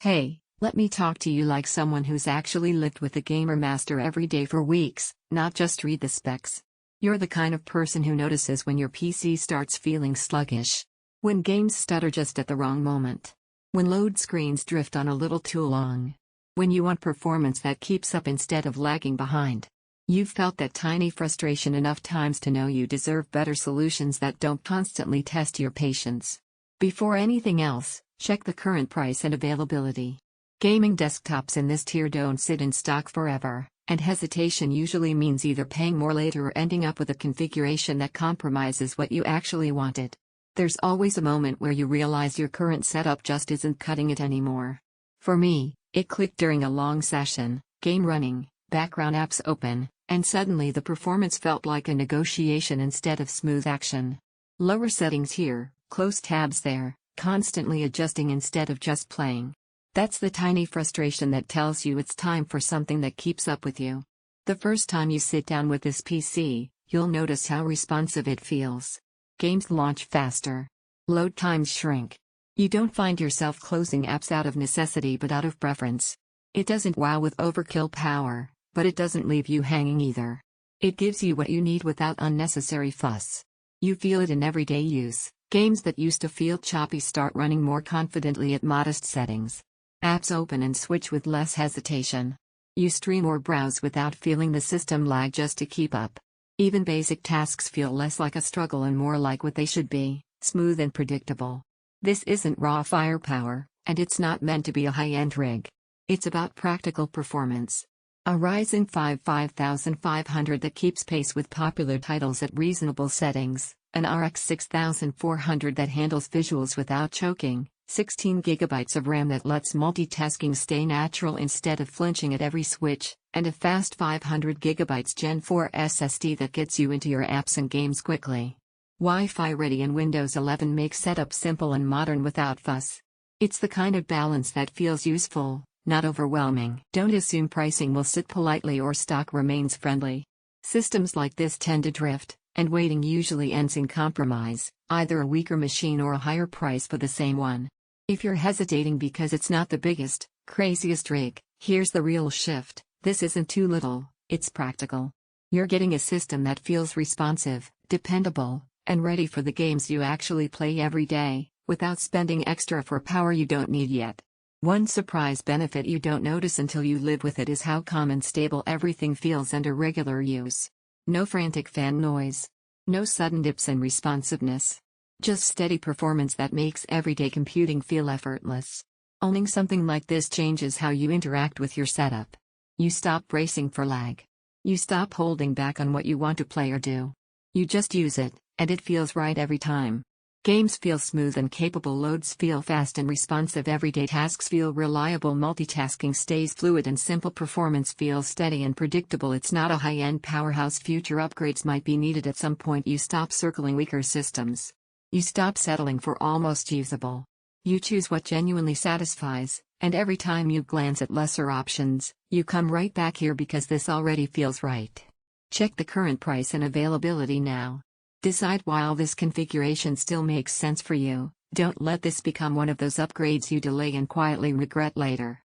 Hey, let me talk to you like someone who's actually lived with the Gamer Master every day for weeks, not just read the specs. You're the kind of person who notices when your PC starts feeling sluggish. When games stutter just at the wrong moment. When load screens drift on a little too long. When you want performance that keeps up instead of lagging behind. You've felt that tiny frustration enough times to know you deserve better solutions that don't constantly test your patience. Before anything else, check the current price and availability. Gaming desktops in this tier don't sit in stock forever, and hesitation usually means either paying more later or ending up with a configuration that compromises what you actually wanted. There's always a moment where you realize your current setup just isn't cutting it anymore. For me, it clicked during a long session, game running, background apps open, and suddenly the performance felt like a negotiation instead of smooth action. Lower settings here, close tabs there, constantly adjusting instead of just playing. That's the tiny frustration that tells you it's time for something that keeps up with you. The first time you sit down with this PC, you'll notice how responsive it feels. Games launch faster. Load times shrink. You don't find yourself closing apps out of necessity but out of preference. It doesn't wow with overkill power, but it doesn't leave you hanging either. It gives you what you need without unnecessary fuss. You feel it in everyday use. Games that used to feel choppy start running more confidently at modest settings. Apps open and switch with less hesitation. You stream or browse without feeling the system lag just to keep up. Even basic tasks feel less like a struggle and more like what they should be, smooth and predictable. This isn't raw firepower, and it's not meant to be a high-end rig. It's about practical performance. A Ryzen 5 5500 that keeps pace with popular titles at reasonable settings, an RX 6400 that handles visuals without choking, 16 GB of RAM that lets multitasking stay natural instead of flinching at every switch, and a fast 500 GB Gen 4 SSD that gets you into your apps and games quickly. Wi-Fi ready and Windows 11 makes setup simple and modern without fuss. It's the kind of balance that feels useful, not overwhelming. Don't assume pricing will sit politely or stock remains friendly. Systems like this tend to drift, and waiting usually ends in compromise, either a weaker machine or a higher price for the same one. If you're hesitating because it's not the biggest, craziest rig, here's the real shift. This isn't too little, it's practical. You're getting a system that feels responsive, dependable, and ready for the games you actually play every day, without spending extra for power you don't need yet. One surprise benefit you don't notice until you live with it is how calm and stable everything feels under regular use. No frantic fan noise. No sudden dips in responsiveness. Just steady performance that makes everyday computing feel effortless. Owning something like this changes how you interact with your setup. You stop bracing for lag. You stop holding back on what you want to play or do. You just use it, and it feels right every time. Games feel smooth and capable, loads feel fast and responsive, everyday tasks feel reliable, multitasking stays fluid, and simple performance feels steady and predictable. It's not a high-end powerhouse. Future upgrades might be needed at some point. You stop circling weaker systems. You stop settling for almost usable. You choose what genuinely satisfies, and every time you glance at lesser options, you come right back here because this already feels right. Check the current price and availability now. Decide while this configuration still makes sense for you. Don't let this become one of those upgrades you delay and quietly regret later.